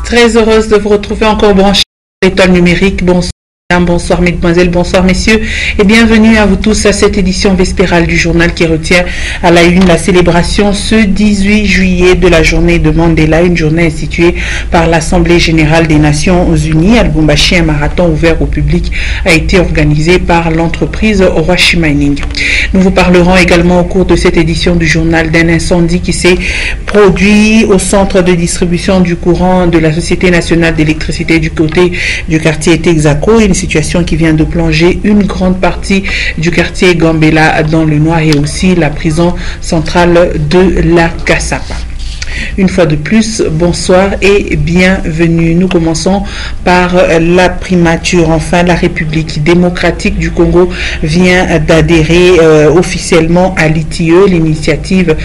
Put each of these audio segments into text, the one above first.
Très heureuse de vous retrouver encore branché à l'étoile numérique. Bonsoir mesdemoiselles, bonsoir messieurs et bienvenue à vous tous à cette édition vespérale du journal qui retient à la une la célébration ce 18 juillet de la journée de Mandela, une journée instituée par l'Assemblée Générale des Nations Unies. À Lubumbashi, un marathon ouvert au public a été organisé par l'entreprise Orochi Mining. Nous vous parlerons également au cours de cette édition du journal d'un incendie qui s'est produit au centre de distribution du courant de la Société nationale d'électricité du côté du quartier Texaco, une situation qui vient de plonger une grande partie du quartier Gambela dans le noir et aussi la prison centrale de la Kassapa. Une fois de plus, bonsoir et bienvenue. Nous commençons par la primature. Enfin, la République démocratique du Congo vient d'adhérer officiellement à l'ITIE, l'initiative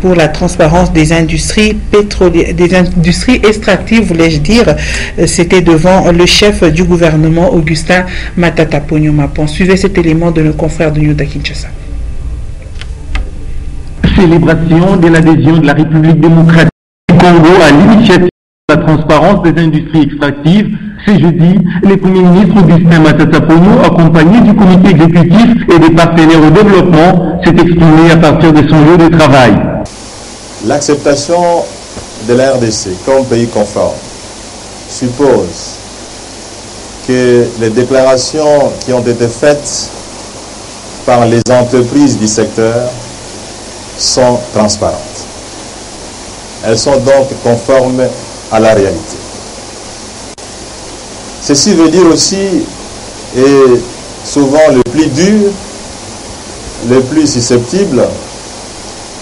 pour la transparence des industries pétrolières, des industries extractives, voulais-je dire. C'était devant le chef du gouvernement, Augustin Matata Ponyo-Mapon. Suivez cet élément de nos confrères de New Kinshasa. Célébration de l'adhésion de la République démocratique du Congo à l'initiative de la transparence des industries extractives. Ce jeudi, le Premier ministre Augustin Matata Ponyo, accompagné du comité exécutif et des partenaires au développement, s'est exprimé à partir de son lieu de travail. L'acceptation de la RDC comme pays conforme suppose que les déclarations qui ont été faites par les entreprises du secteur sont transparentes. Elles sont donc conformes à la réalité. Ceci veut dire aussi, et souvent le plus dur, le plus susceptible,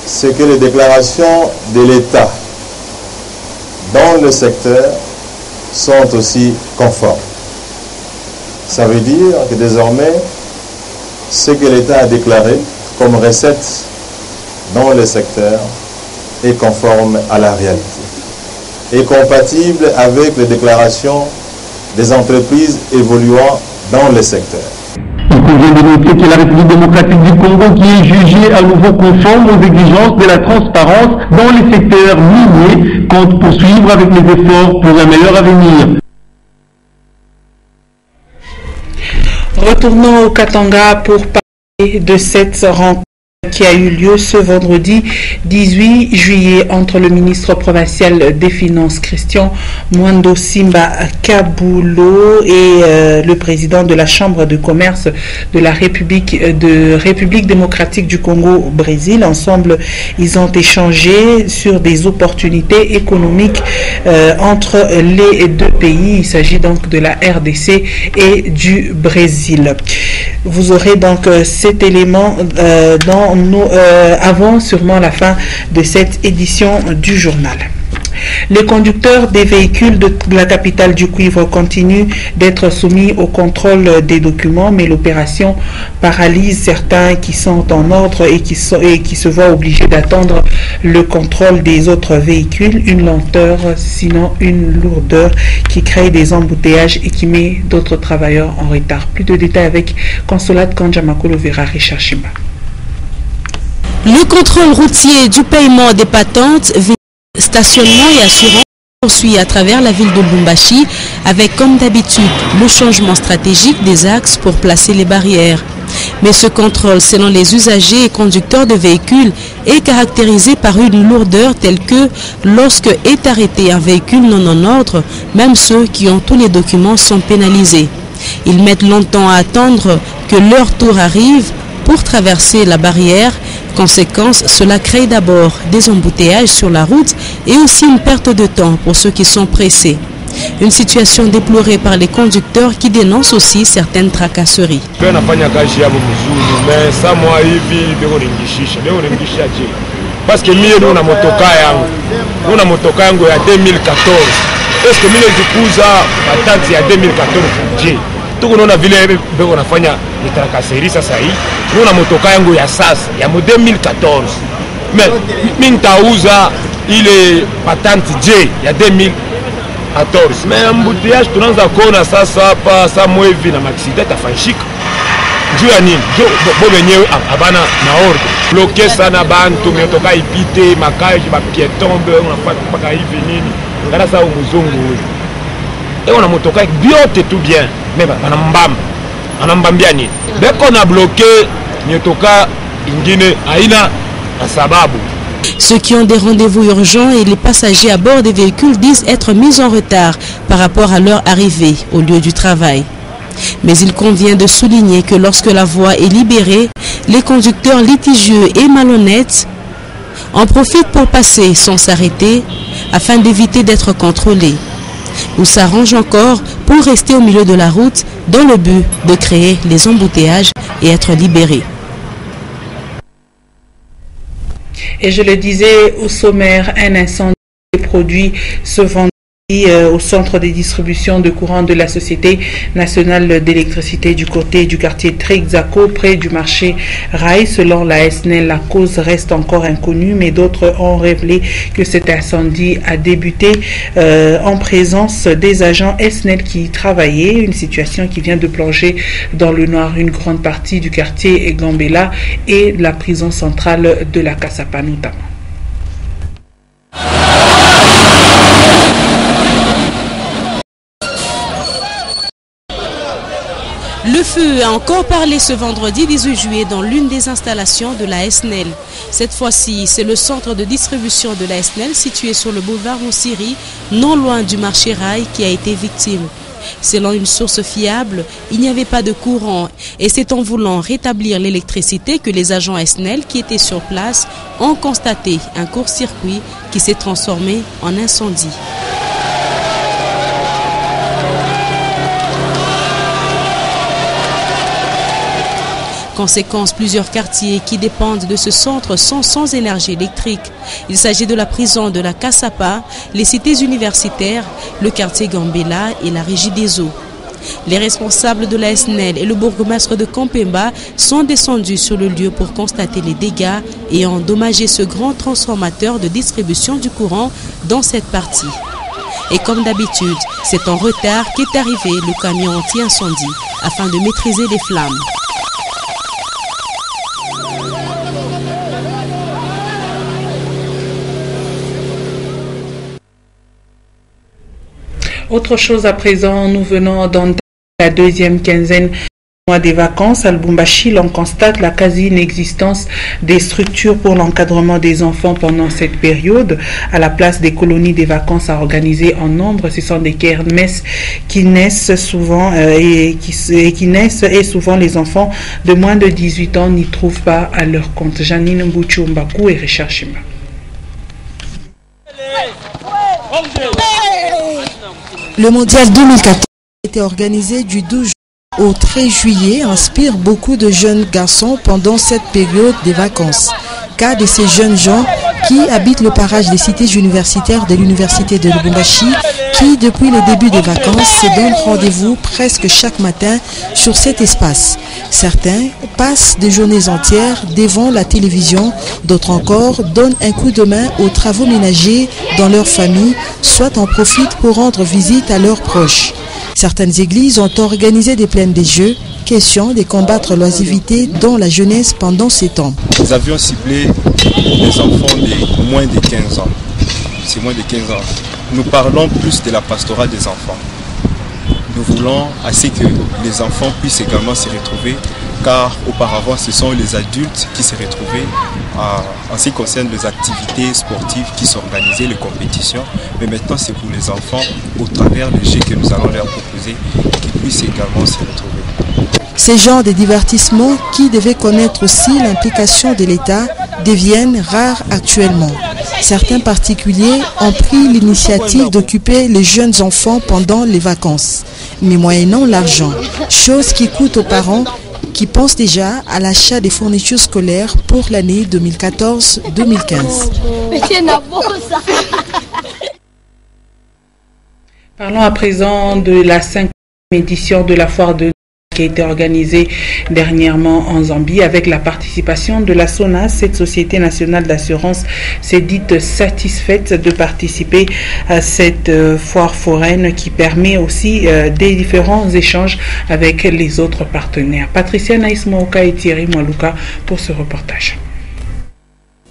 c'est que les déclarations de l'État dans le secteur sont aussi conformes. Ça veut dire que désormais, ce que l'État a déclaré comme recette dans le secteur est conforme à la réalité, est compatible avec les déclarations des entreprises évoluant dans le secteur. Il convient de noter que la République démocratique du Congo, qui est jugée à nouveau conforme aux exigences de la transparence dans les secteurs miniers, compte poursuivre avec les efforts pour un meilleur avenir. Retournons au Katanga pour parler de cette rencontre qui a eu lieu ce vendredi 18 juillet entre le ministre provincial des Finances Christian Mwando Simba Kabulo et le président de la Chambre de commerce de la République démocratique du Congo au Brésil. Ensemble, ils ont échangé sur des opportunités économiques entre les deux pays. Il s'agit donc de la RDC et du Brésil. Vous aurez donc cet élément avant sûrement la fin de cette édition du journal. Les conducteurs des véhicules de la capitale du cuivre continuent d'être soumis au contrôle des documents, mais l'opération paralyse certains qui sont en ordre et qui se voient obligés d'attendre le contrôle des autres véhicules. Une lenteur, sinon une lourdeur qui crée des embouteillages et qui met d'autres travailleurs en retard. Plus de détails avec Consolate Kanjamakolo Vera Richard Chimba. Le contrôle routier du paiement des patentes, stationnement et assurance poursuit à travers la ville de Lubumbashi avec comme d'habitude le changement stratégique des axes pour placer les barrières. Mais ce contrôle, selon les usagers et conducteurs de véhicules, est caractérisé par une lourdeur telle que lorsque est arrêté un véhicule non en ordre, même ceux qui ont tous les documents sont pénalisés. Ils mettent longtemps à attendre que leur tour arrive pour traverser la barrière. Conséquence, cela crée d'abord des embouteillages sur la route et aussi une perte de temps pour ceux qui sont pressés. Une situation déplorée par les conducteurs qui dénoncent aussi certaines tracasseries. Parce que mie nous na motoka yangu ya 2014. Est-ce que mimi nilikuza patenti ya 2014 tuko naona vile beko nafanya nitrakaseri sasa hii. Nuna motoka yangu ya sasa ya 2014. Mais mimi nitauza ile patenti J ya 2014. Mais embouteillage tunaanza kuona sasa hapa saa mwevi na maksida tafanyika. Juu ya nini? Bo wenyewe abana na ordre. Bloqué sana bantu metoka ipite makaji ba pietombe unafanya mpaka hivi nini. ngana sa muzungu et on a motoka biote tout bien mais anambambiani dès qu'on a bloqué nyotoka ingine aina sababu. Ceux qui ont des rendez-vous urgents et les passagers à bord des véhicules disent être mis en retard par rapport à leur arrivée au lieu du travail. Mais il convient de souligner que lorsque la voie est libérée, les conducteurs litigieux et malhonnêtes en profitent pour passer sans s'arrêter afin d'éviter d'être contrôlés, ou s'arrangent encore pour rester au milieu de la route dans le but de créer les embouteillages et être libérés. Et je le disais au sommaire, un incendie produit ce vendredi au centre de distribution de courant de la Société nationale d'électricité du côté du quartier Trexaco, près du marché Rail. Selon la SNEL, la cause reste encore inconnue, mais d'autres ont révélé que cet incendie a débuté en présence des agents SNEL qui y travaillaient, une situation qui vient de plonger dans le noir une grande partie du quartier Gambela et la prison centrale de la Kasapa notamment. Le feu a encore parlé ce vendredi 18 juillet dans l'une des installations de la SNEL. Cette fois-ci, c'est le centre de distribution de la SNEL situé sur le boulevard Moussiri, non loin du marché Rail, qui a été victime. Selon une source fiable, il n'y avait pas de courant et c'est en voulant rétablir l'électricité que les agents SNEL qui étaient sur place ont constaté un court-circuit qui s'est transformé en incendie. Conséquence, plusieurs quartiers qui dépendent de ce centre sont sans énergie électrique. Il s'agit de la prison de la Kasapa, les cités universitaires, le quartier Gambela et la régie des eaux. Les responsables de la SNEL et le bourgmestre de Kampemba sont descendus sur le lieu pour constater les dégâts et endommager ce grand transformateur de distribution du courant dans cette partie. Et comme d'habitude, c'est en retard qu'est arrivé le camion anti-incendie afin de maîtriser les flammes. Autre chose à présent, nous venons dans la deuxième quinzaine du mois des vacances. À Lubumbashi, l'on constate la quasi-inexistence des structures pour l'encadrement des enfants pendant cette période. À la place des colonies des vacances à organiser en nombre, ce sont des kermesses qui naissent souvent et souvent les enfants de moins de 18 ans n'y trouvent pas à leur compte. Janine Mbouchou-Mbakou et Richard Chimba. Le mondial 2014 a été organisé du 12 au 13 juillet, inspire beaucoup de jeunes garçons pendant cette période des vacances. Cas de ces jeunes gens qui habitent le parage des cités universitaires de l'université de Lubumbashi, qui depuis le début des vacances se donnent rendez-vous presque chaque matin sur cet espace. Certains passent des journées entières devant la télévision, d'autres encore donnent un coup de main aux travaux ménagers dans leur famille, soit en profitent pour rendre visite à leurs proches. Certaines églises ont organisé des plaines des jeux, question de combattre l'oisiveté dans la jeunesse pendant ces temps. Nous avions ciblé les enfants de moins de 15 ans. C'est moins de 15 ans. Nous parlons plus de la pastorale des enfants. Nous voulons assez que les enfants puissent également se retrouver, car auparavant ce sont les adultes qui se retrouvaient en ce qui concerne les activités sportives qui s'organisaient, les compétitions. Mais maintenant c'est pour les enfants, au travers des jeux que nous allons leur proposer, qu'ils puissent également se retrouver. Ces genres de divertissements qui devaient connaître aussi l'implication de l'État deviennent rares actuellement. Certains particuliers ont pris l'initiative d'occuper les jeunes enfants pendant les vacances, mais moyennant l'argent, chose qui coûte aux parents qui pensent déjà à l'achat des fournitures scolaires pour l'année 2014-2015. Parlons à présent de la 5e édition de la foire de qui a été organisée dernièrement en Zambie avec la participation de la SONAS. Cette société nationale d'assurance s'est dite satisfaite de participer à cette foire foraine qui permet aussi des différents échanges avec les autres partenaires. Patricia Naïsmaoka et Thierry Mwaluka pour ce reportage.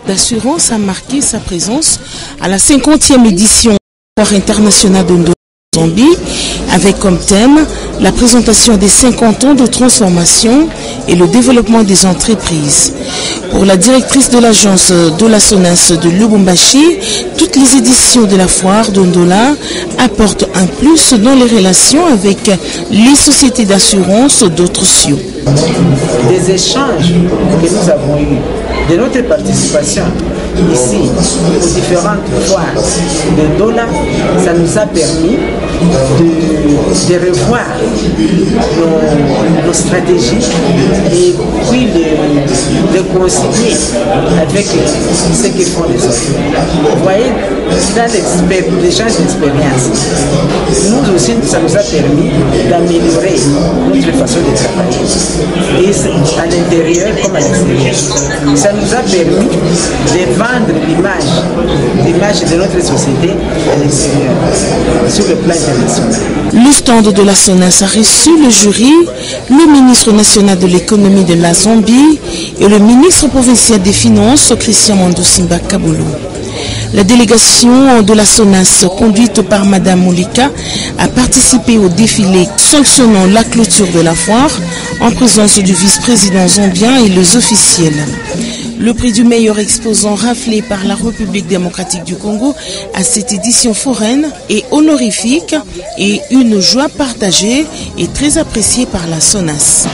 L'assurance a marqué sa présence à la 50e édition Foire internationale de Zambie, avec comme thème la présentation des 50 ans de transformation et le développement des entreprises. Pour la directrice de l'agence de la SONAS de Lubumbashi, toutes les éditions de la foire d'Ondola apportent un plus dans les relations avec les sociétés d'assurance d'autres cieux. Des échanges que nous avons eus, de notre participation ici aux différentes foires d'Ondola, ça nous a permis de revoir nos stratégies et puis de concilier avec ce que font les autres. Vous voyez, dans l'échange d'expérience, nous aussi, ça nous a permis d'améliorer notre façon de travailler, et à l'intérieur comme à l'extérieur. Ça nous a permis de vendre l'image de notre société à l'extérieur, sur le plan international. Le stand de la SONAS a reçu le jury, le ministre national de l'économie de la Zambie et le ministre provincial des Finances, Christian Mwando Simba Kaboulou. La délégation de la SONAS, conduite par Madame Moulika, a participé au défilé sanctionnant la clôture de la foire en présence du vice-président zambien et les officiels. Le prix du meilleur exposant raflé par la République démocratique du Congo à cette édition foraine est honorifique et une joie partagée et très appréciée par la SONAS.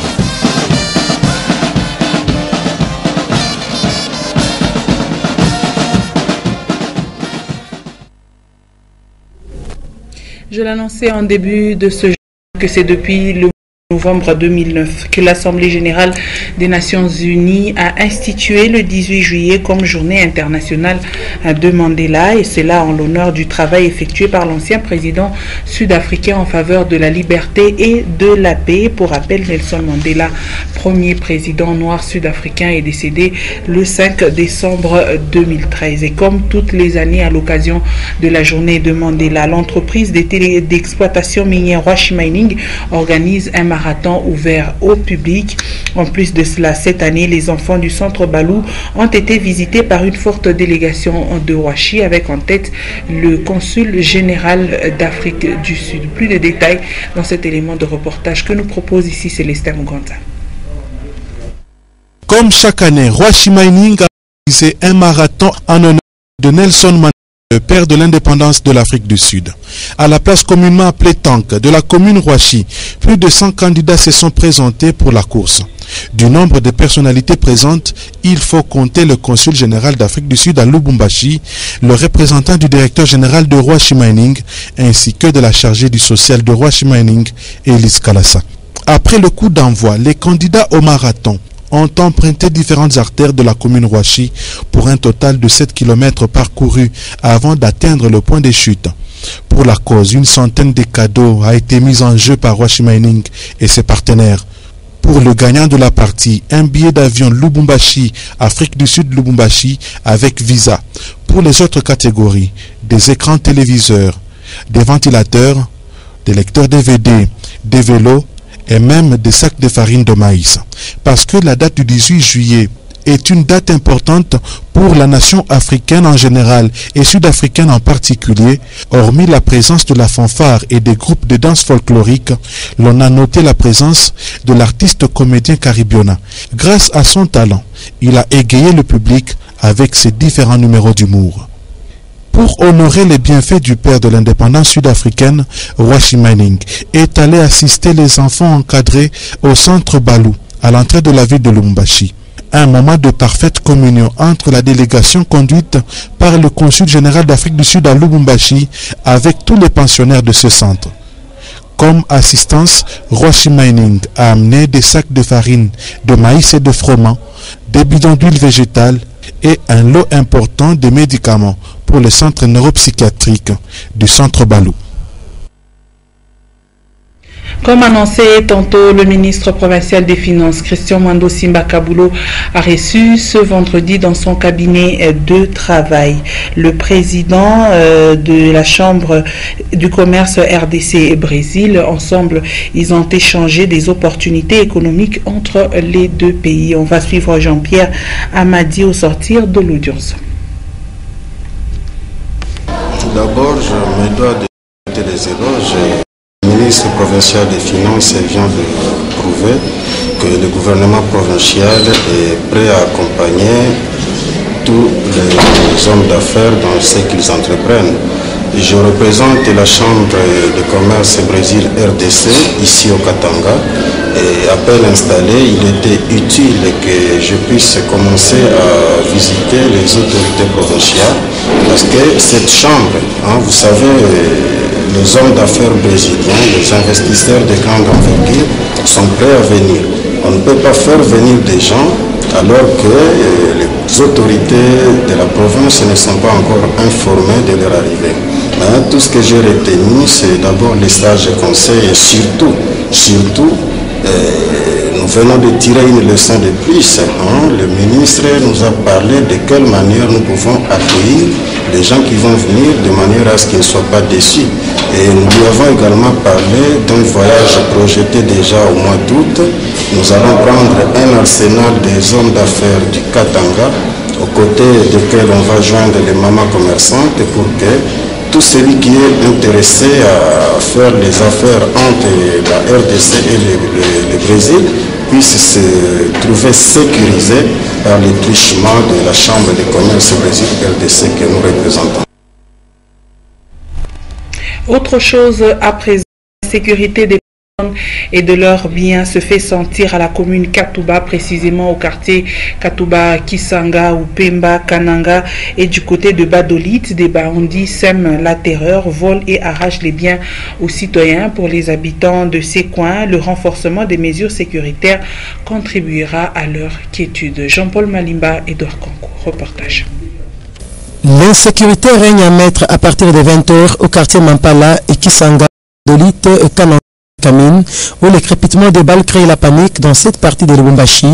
Je l'annonçais en début de ce jour que c'est depuis le novembre 2009 que l'Assemblée générale des Nations Unies a institué le 18 juillet comme journée internationale de Mandela, et cela en l'honneur du travail effectué par l'ancien président sud-africain en faveur de la liberté et de la paix. Pour rappel, Nelson Mandela, premier président noir sud-africain, est décédé le 5 décembre 2013. Et comme toutes les années à l'occasion de la journée de Mandela, l'entreprise d'exploitation minière Hwashi Mining organise un marathon ouvert au public. En plus de cela, cette année, les enfants du centre Balou ont été visités par une forte délégation de Hwashi avec en tête le consul général d'Afrique du Sud. Plus de détails dans cet élément de reportage que nous propose ici Célestin Mugonza. Comme chaque année, Hwashi Mining a organisé un marathon en honneur de Nelson Mandela, le père de l'indépendance de l'Afrique du Sud. À la place communément appelée Tank de la commune Hwashi, plus de 100 candidats se sont présentés pour la course. Du nombre de personnalités présentes, il faut compter le consul général d'Afrique du Sud à Lubumbashi, le représentant du directeur général de Hwashi Mining, ainsi que de la chargée du social de Hwashi Mining, Elise Kalassa. Après le coup d'envoi, les candidats au marathon ont emprunté différentes artères de la commune Hwashi pour un total de 7 km parcourus avant d'atteindre le point de chute. Pour la cause, une centaine de cadeaux a été mis en jeu par Hwashi Mining et ses partenaires. Pour le gagnant de la partie, un billet d'avion Lubumbashi, Afrique du Sud Lubumbashi avec visa. Pour les autres catégories, des écrans téléviseurs, des ventilateurs, des lecteurs DVD, des vélos, et même des sacs de farine de maïs. Parce que la date du 18 juillet est une date importante pour la nation africaine en général et sud-africaine en particulier, hormis la présence de la fanfare et des groupes de danse folklorique, l'on a noté la présence de l'artiste comédien Caribiona. Grâce à son talent, il a égayé le public avec ses différents numéros d'humour. Pour honorer les bienfaits du père de l'indépendance sud-africaine, Hwashi Mining est allé assister les enfants encadrés au centre Balou, à l'entrée de la ville de Lubumbashi. Un moment de parfaite communion entre la délégation conduite par le consul général d'Afrique du Sud à Lubumbashi avec tous les pensionnaires de ce centre. Comme assistance, Hwashi Mining a amené des sacs de farine, de maïs et de froment, des bidons d'huile végétale et un lot important de médicaments pour le centre neuropsychiatrique du centre Balou. Comme annoncé tantôt, le ministre provincial des Finances, Christian Mwando Simba Kaboulou, a reçu ce vendredi dans son cabinet de travail le président de la Chambre du commerce RDC et Brésil. Ensemble, ils ont échangé des opportunités économiques entre les deux pays. On va suivre Jean-Pierre Amadi au sortir de l'audience. D'abord, je me dois de faire des éloges. Le ministre provincial des Finances vient de prouver que le gouvernement provincial est prêt à accompagner tous les hommes d'affaires dans ce qu'ils entreprennent. Je représente la Chambre de commerce Brésil RDC ici au Katanga et à peine installé, il était utile que je puisse commencer à visiter les autorités provinciales parce que cette chambre, vous savez, les hommes d'affaires brésiliens, les investisseurs de grande envergure sont prêts à venir. On ne peut pas faire venir des gens alors que les autorités de la province ne sont pas encore informées de leur arrivée. Mais tout ce que j'ai retenu, c'est d'abord les sages conseils et surtout, nous venons de tirer une leçon de plus. Le ministre nous a parlé de quelle manière nous pouvons accueillir les gens qui vont venir de manière à ce qu'ils ne soient pas déçus. Et nous lui avons également parlé d'un voyage projeté déjà au mois d'août. Nous allons prendre un arsenal des hommes d'affaires du Katanga, aux côtés desquels on va joindre les mamans commerçantes pour que tout celui qui est intéressé à faire les affaires entre la RDC et le Brésil puisse se trouver sécurisé par les truchements de la Chambre de commerce Brésil RDC que nous représentons. Autre chose à présent, la sécurité des personnes et de leurs biens se fait sentir à la commune Katouba, précisément au quartier Katouba, Kisanga ou Pemba, Kananga, et du côté de Badolite, des bandits sèment la terreur, volent et arrachent les biens aux citoyens. Pour les habitants de ces coins, le renforcement des mesures sécuritaires contribuera à leur quiétude. Jean-Paul Malimba, Edouard Concours, reportage. L'insécurité règne à mettre à partir de 20h au quartier Mampala et Kisanga, Badolite, Kananga, Kamine, où les crépitements des balles créent la panique dans cette partie de Lubumbashi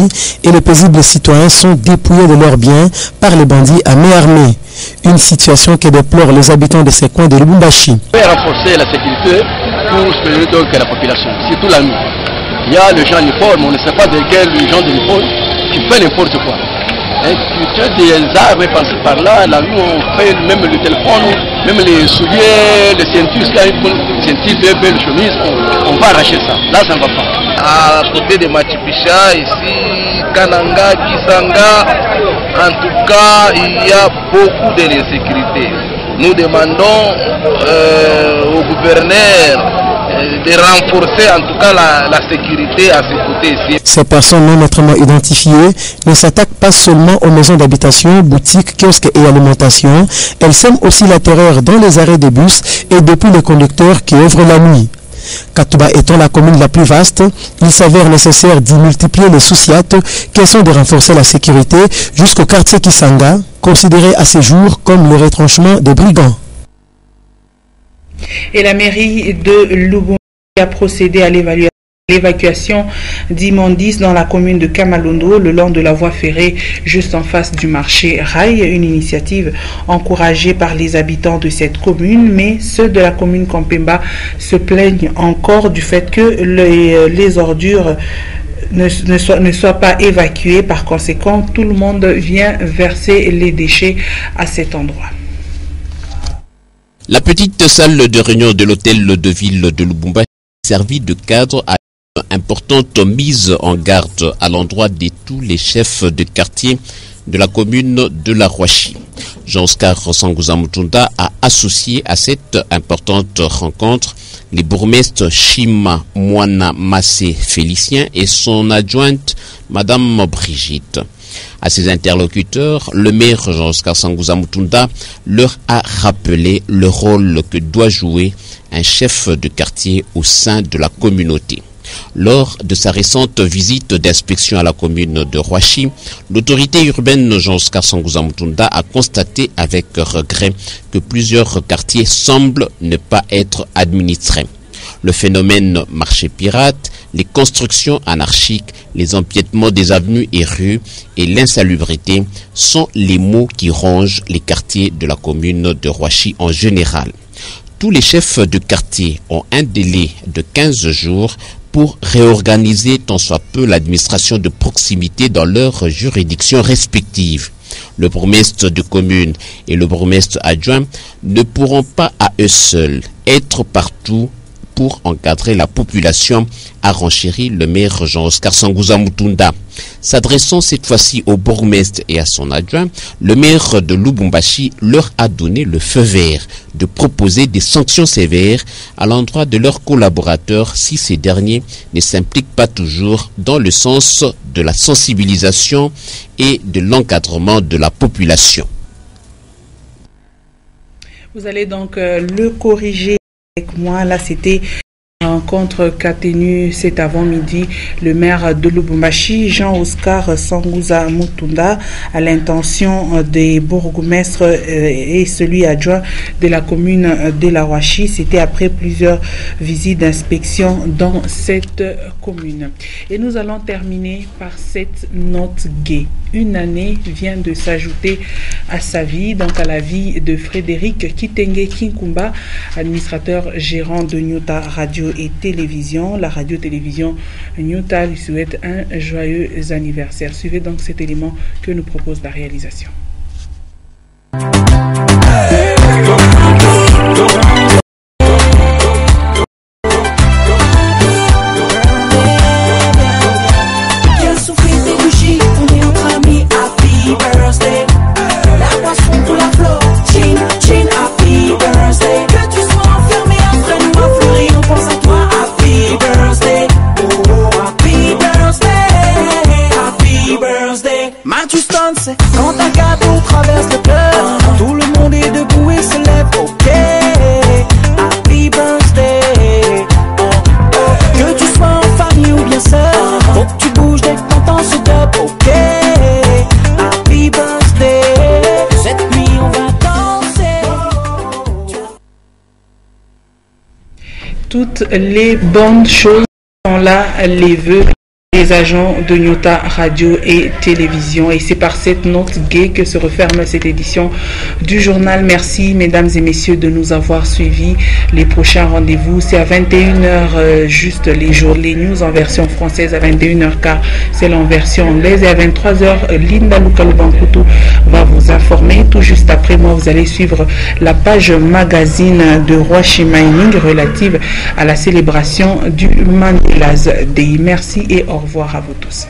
et les paisibles citoyens sont dépouillés de leurs biens par les bandits à main armée. Une situation que déplorent les habitants de ces coins de Lubumbashi. On peut renforcer la sécurité pour soutenir donc la population, surtout la nuit. Il y a les gens en uniforme, on ne sait pas de quel gens de uniforme qui fait n'importe quoi. Tu as des armes par-ci par-là, la nuit on fait même le téléphone, même les souliers, les ceintures, les ceintures, les belles chemises, on va arracher ça. Là, ça ne va pas. À côté de Machipicha, ici, Kananga, Kisanga, en tout cas, il y a beaucoup de l'insécurité. Nous demandons au gouverneur de renforcer en tout cas la sécurité à ce côté-ci. Ces personnes non nettement identifiées ne s'attaquent pas seulement aux maisons d'habitation, boutiques, kiosques et alimentation. Elles sèment aussi la terreur dans les arrêts de bus et depuis les conducteurs qui œuvrent la nuit. Katouba étant la commune la plus vaste, il s'avère nécessaire d'y multiplier les souciates qui sont de renforcer la sécurité jusqu'au quartier Kisanga, considéré à ces jours comme le retranchement des brigands. Et la mairie de Lubumbashi a procédé à l'évacuation d'immondices dans la commune de Kamalondo, le long de la voie ferrée, juste en face du marché Rail. Une initiative encouragée par les habitants de cette commune, mais ceux de la commune Kampemba se plaignent encore du fait que les ordures ne soient pas évacuées. Par conséquent, tout le monde vient verser les déchets à cet endroit. La petite salle de réunion de l'hôtel de ville de Lubumbashi servit de cadre à une importante mise en garde à l'endroit de tous les chefs de quartier de la commune de la Roachi. Jean-Oscar Sangouza Mutunda a associé à cette importante rencontre les bourgmestres Shima Mwana Massé Félicien et son adjointe Madame Brigitte. À ses interlocuteurs, le maire Jean-Oscar Sangouza Mutunda leur a rappelé le rôle que doit jouer un chef de quartier au sein de la communauté. Lors de sa récente visite d'inspection à la commune de Roachi, l'autorité urbaine Jean-Oscar Sangouza Mutunda a constaté avec regret que plusieurs quartiers semblent ne pas être administrés. Le phénomène marché pirate, les constructions anarchiques, les empiètements des avenues et rues et l'insalubrité sont les maux qui rongent les quartiers de la commune de Roachi en général. Tous les chefs de quartier ont un délai de 15 jours pour réorganiser tant soit peu l'administration de proximité dans leurs juridictions respectives. Le bourgmestre de commune et le bourgmestre adjoint ne pourront pas à eux seuls être partout pour encadrer la population, a renchéri le maire Jean-Oscar Sangouza Mutunda. S'adressant cette fois-ci au bourgmestre et à son adjoint, le maire de Lubumbashi leur a donné le feu vert de proposer des sanctions sévères à l'endroit de leurs collaborateurs si ces derniers ne s'impliquent pas toujours dans le sens de la sensibilisation et de l'encadrement de la population. Vous allez donc le corriger avec moi. Là, c'était une rencontre qu'a tenue cet avant-midi le maire de Lubumbashi, Jean-Oscar Sangouza Mutunda, à l'intention des bourgmestres et celui adjoint de la commune de la Ouachi. C'était après plusieurs visites d'inspection dans cette commune. Et nous allons terminer par cette note gaie. Une année vient de s'ajouter à sa vie, donc à la vie de Frédéric Kitenge Kinkumba, administrateur gérant de Nyota Radio et Télévision. La radio-télévision Nyota lui souhaite un joyeux anniversaire. Suivez donc cet élément que nous propose la réalisation. Quand un gâteau traverse le cœur, tout le monde est debout et se lève, ok. Happy birthday. Que tu sois en famille ou bien seul, faut que tu bouges dès que t'entends ce dub, ok. Happy birthday. Cette nuit on va danser. Toutes les bonnes choses sont là, les vœux des agents de Nyota Radio et Télévision. Et c'est par cette note gaie que se referme cette édition du journal. Merci mesdames et messieurs de nous avoir suivis. Les prochains rendez-vous, c'est à 21h juste les news en version française, à 21h15 c'est en version anglaise, et à 23h Linda Lukalubankutu va vous informer. Tout juste après moi, vous allez suivre la page magazine de Rwashi Mining relative à la célébration du Mandela's Day. Merci et au revoir à vous tous.